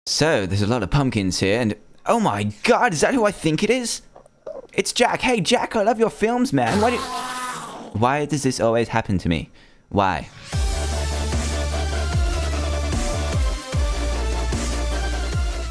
So, there's a lot of pumpkins here, and oh my god, is that who I think it is? It's Jack. Hey, Jack, I love your films, man. Why does this always happen to me? Why?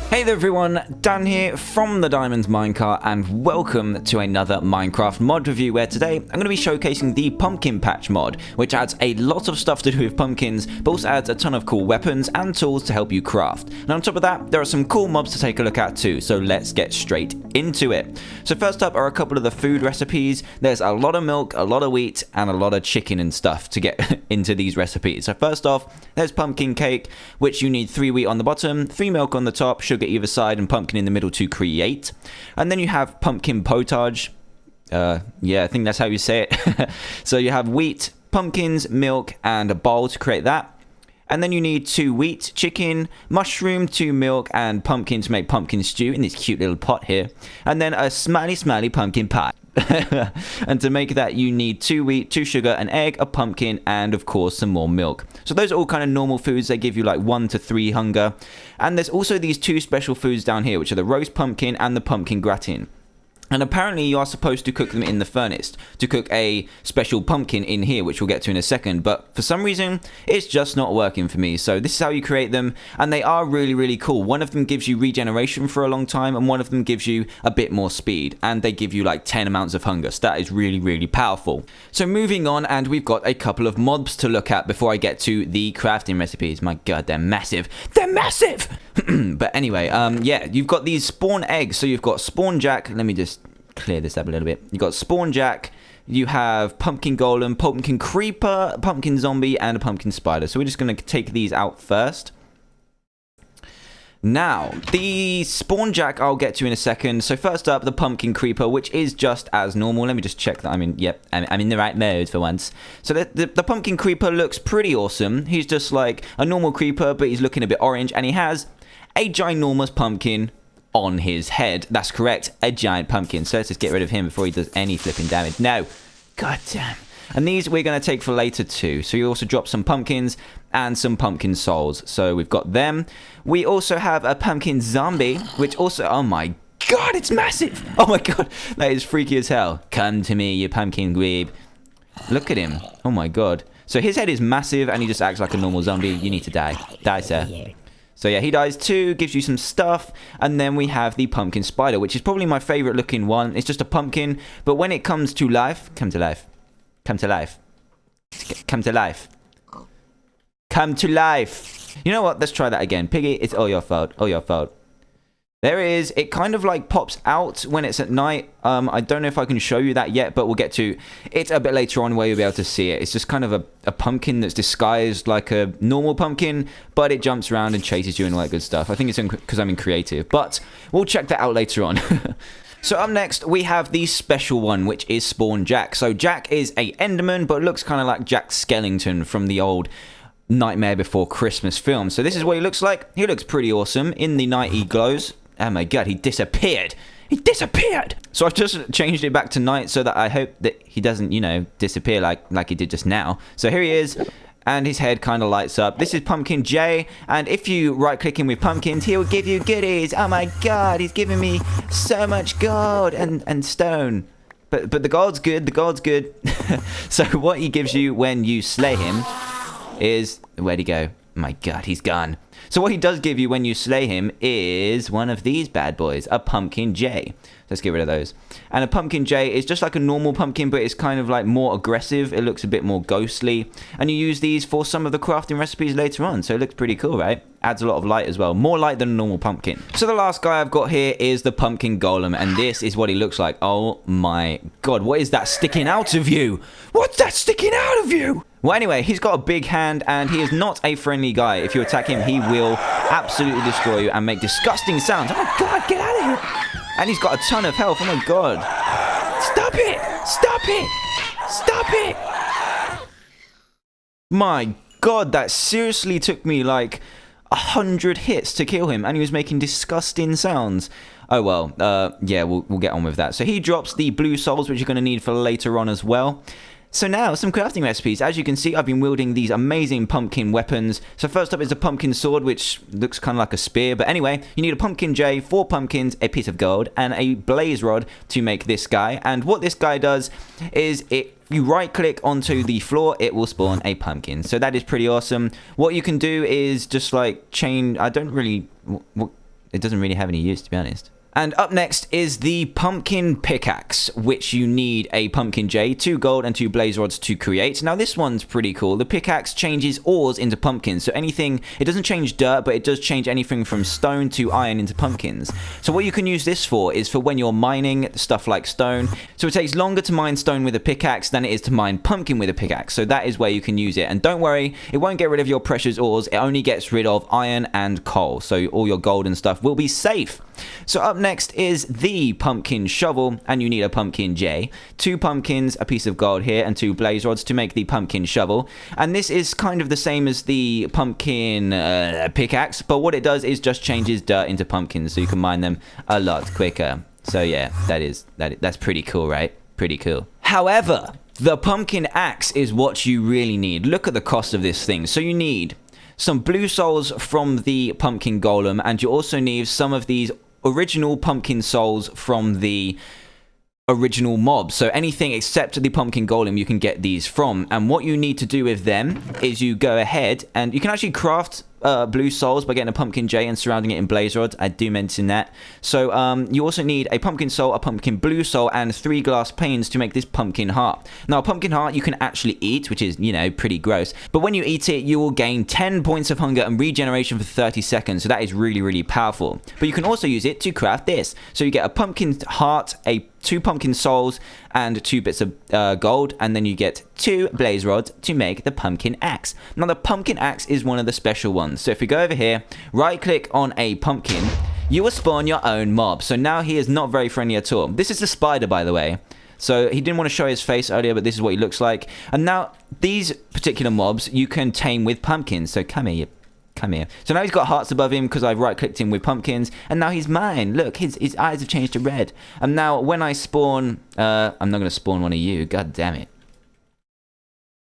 Hey there everyone, Dan here from the Diamonds Minecart, and welcome to another Minecraft mod review where today I'm going to be showcasing the Pumpkin Patch mod, which adds a lot of stuff to do with pumpkins, but also adds a ton of cool weapons and tools to help you craft. And on top of that, there are some cool mobs to take a look at too, so let's get straight into it. So first up are a couple of the food recipes. There's a lot of milk, a lot of wheat, and a lot of chicken and stuff to get into these recipes. So first off, there's pumpkin cake, which you need 3 wheat on the bottom, 3 milk on the top, sugar either side, and pumpkin in the middle to create. And then you have pumpkin potage. Yeah, I think that's how you say it. So you have wheat, pumpkins, milk, and a bowl to create that. And then you need 2 wheat, chicken, mushroom, 2 milk, and pumpkin to make pumpkin stew in this cute little pot here. And then a smiley pumpkin pie. And to make that you need 2 wheat, 2 sugar, an egg, a pumpkin, and of course some more milk. So those are all kind of normal foods. They give you like 1 to 3 hunger. And there's also these 2 special foods down here, which are the roast pumpkin and the pumpkin gratin. And apparently you are supposed to cook them in the furnace to cook a special pumpkin in here, which we'll get to in a second. But for some reason, it's just not working for me. So this is how you create them. And they are really cool. One of them gives you regeneration for a long time, and one of them gives you a bit more speed. And they give you like 10 amounts of hunger. So that is really powerful. So moving on, and we've got a couple of mobs to look at before I get to the crafting recipes. My god, they're massive. They're massive! But anyway, yeah, you've got these spawn eggs. So you've got spawn jack. Let me just clear this up a little bit. You've got spawn jack, you have pumpkin golem, pumpkin creeper, pumpkin zombie, and a pumpkin spider. So we're just going to take these out first. Now, the spawn jack I'll get to in a second. So first up, the pumpkin creeper, which is just as normal. Let me just check that I'm in the right mode for once. So the pumpkin creeper looks pretty awesome. He's just like a normal creeper, but he's looking a bit orange, and he has a ginormous pumpkin on his head. That's correct, a giant pumpkin. So let's just get rid of him before he does any flipping damage. No, god damn. And these we're going to take for later too. So you also drop some pumpkins and some pumpkin souls. So we've got them. We also have a pumpkin zombie, which also, oh my god, it's massive. Oh my god, that is freaky as hell. Come to me, you pumpkin dweeb. Look at him. Oh my god. So his head is massive and he just acts like a normal zombie. You need to die. Die, sir. So yeah, he dies too, gives you some stuff, and then we have the pumpkin spider, which is probably my favorite looking one. It's just a pumpkin, but when it comes to life, come to life, come to life, come to life, come to life. You know what? Let's try that again. Piggy, it's all your fault, all your fault. There it is. It kind of like pops out when it's at night. I don't know if I can show you that yet, but we'll get to it a bit later on where you'll be able to see it. It's just kind of a pumpkin that's disguised like a normal pumpkin, but it jumps around and chases you and all that good stuff. I think it's because I'm in creative, but we'll check that out later on. So up next, we have the special one, which is Spawn Jack. So Jack is a Enderman, but looks kind of like Jack Skellington from the old Nightmare Before Christmas film. So this is what he looks like. He looks pretty awesome. In the night, he glows. Oh my god, he disappeared. He disappeared. So I've just changed it back to night so that I hope that he doesn't, you know, disappear like he did just now. So here he is, and his head kind of lights up. This is Pumpkin J, and if you right-click him with pumpkins, he'll give you goodies. Oh my god, he's giving me so much gold and stone. But the gold's good, the gold's good. So what he gives you when you slay him is... Where'd he go? My god, he's gone. So what he does give you when you slay him is one of these bad boys, a pumpkin J. Let's get rid of those. And a pumpkin J is just like a normal pumpkin, but it's kind of like more aggressive. It looks a bit more ghostly. And you use these for some of the crafting recipes later on. So it looks pretty cool, right? Adds a lot of light as well. More light than a normal pumpkin. So the last guy I've got here is the pumpkin golem. And this is what he looks like. Oh my god, what is that sticking out of you? What's that sticking out of you? Well, anyway, he's got a big hand, and he is not a friendly guy. If you attack him, he will absolutely destroy you and make disgusting sounds. Oh my god, get out of here! And he's got a ton of health. Oh my god. Stop it! Stop it! Stop it! My god, that seriously took me like 100 hits to kill him, and he was making disgusting sounds. Oh well, yeah, we'll get on with that. So he drops the blue souls, which you're going to need for later on as well. So now, some crafting recipes. As you can see, I've been wielding these amazing pumpkin weapons. So first up is a pumpkin sword, which looks kind of like a spear. But anyway, you need a pumpkin J, 4 pumpkins, a piece of gold, and a blaze rod to make this guy. And what this guy does is you right click onto the floor, it will spawn a pumpkin. So that is pretty awesome. What you can do is just like chain. It doesn't really have any use, to be honest. And up next is the pumpkin pickaxe, which you need a pumpkin J, 2 gold, and 2 blaze rods to create. Now this one's pretty cool. The pickaxe changes ores into pumpkins. So anything, it doesn't change dirt, but it does change anything from stone to iron into pumpkins. So what you can use this for is for when you're mining stuff like stone. So it takes longer to mine stone with a pickaxe than it is to mine pumpkin with a pickaxe. So that is where you can use it. And don't worry, it won't get rid of your precious ores. It only gets rid of iron and coal. So all your gold and stuff will be safe. So up next is the pumpkin shovel, and you need a pumpkin J, 2 pumpkins, a piece of gold here, and 2 blaze rods to make the pumpkin shovel. And this is kind of the same as the pumpkin pickaxe, but what it does is just changes dirt into pumpkins, so you can mine them a lot quicker. So yeah, that's pretty cool, right? Pretty cool. However, the pumpkin axe is what you really need. Look at the cost of this thing. So you need some blue souls from the pumpkin golem, and you also need some of these original pumpkin souls from the original mob. So anything except the pumpkin golem you can get these from. And what you need to do with them is you go ahead and you can actually craft blue souls by getting a pumpkin J and surrounding it in blaze rods. I do mention that. So you also need a pumpkin soul, a pumpkin blue soul, and 3 glass panes to make this pumpkin heart. Now a pumpkin heart you can actually eat, which is, you know, pretty gross, but when you eat it you will gain 10 points of hunger and regeneration for 30 seconds. So that is really, really powerful. But you can also use it to craft this. So you get a pumpkin heart, 2 pumpkin souls, and 2 bits of gold, and then you get 2 blaze rods to make the pumpkin axe. Now the pumpkin axe is one of the special ones. So if we go over here, right click on a pumpkin, you will spawn your own mob. So now he is not very friendly at all. This is the spider, by the way. So he didn't want to show his face earlier, but this is what he looks like. And now these particular mobs you can tame with pumpkins. So come here, come here. So now he's got hearts above him because I've right-clicked him with pumpkins, and now he's mine. Look, his eyes have changed to red. And now when I spawn, I'm not going to spawn one of you. God damn it.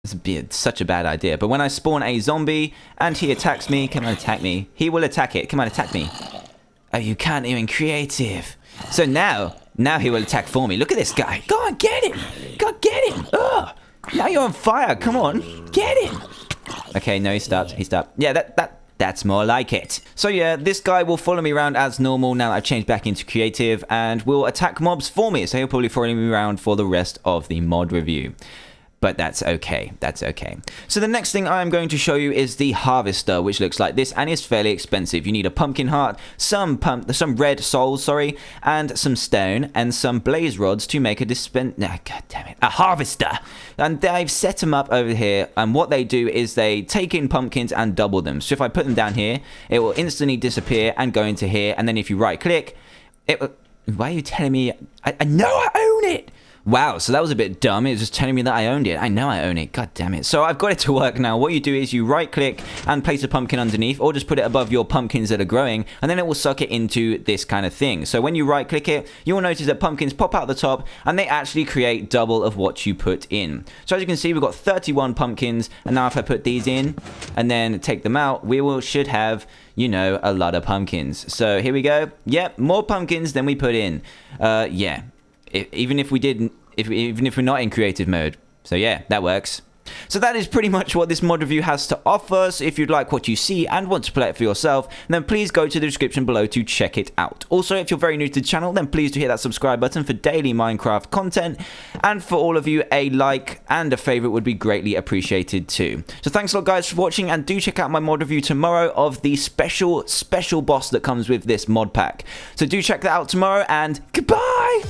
This would be such a bad idea. But when I spawn a zombie and he attacks me, come on, attack me. He will attack it. Come on, attack me. Oh, you can't even creative. So now he will attack for me. Look at this guy. Go on, get him. Go get him. Ugh. Now you're on fire. Come on, get him. Okay, no, he stopped. He stopped. Yeah, that's more like it. So yeah, this guy will follow me around as normal now that I've changed back into creative, and will attack mobs for me. So he'll probably follow me around for the rest of the mod review. But that's okay. That's okay. So the next thing I'm going to show you is the harvester, which looks like this and is fairly expensive. You need a pumpkin heart, some red souls, sorry, and some stone and some blaze rods to make a harvester. And I've set them up over here, and what they do is they take in pumpkins and double them. So if I put them down here, it will instantly disappear and go into here. And then if you right click, it will... Why are you telling me? I know I own it. Wow, so that was a bit dumb. It was just telling me that I owned it. I know I own it. God damn it. So I've got it to work now. What you do is you right click and place a pumpkin underneath, or just put it above your pumpkins that are growing, and then it will suck it into this kind of thing. So when you right click it, you will notice that pumpkins pop out the top, and they actually create double of what you put in. So as you can see, we've got 31 pumpkins, and now if I put these in and then take them out, should have, you know, a lot of pumpkins. So here we go. Yep, more pumpkins than we put in. Yeah. Even if we're not in creative mode. So yeah, that works. So that is pretty much what this mod review has to offer. So if you'd like what you see and want to play it for yourself, then please go to the description below to check it out. Also, if you're very new to the channel, then please do hit that subscribe button for daily Minecraft content. And for all of you, a like and a favorite would be greatly appreciated too. So thanks a lot, guys, for watching, and do check out my mod review tomorrow of the special boss that comes with this mod pack. So do check that out tomorrow, and goodbye!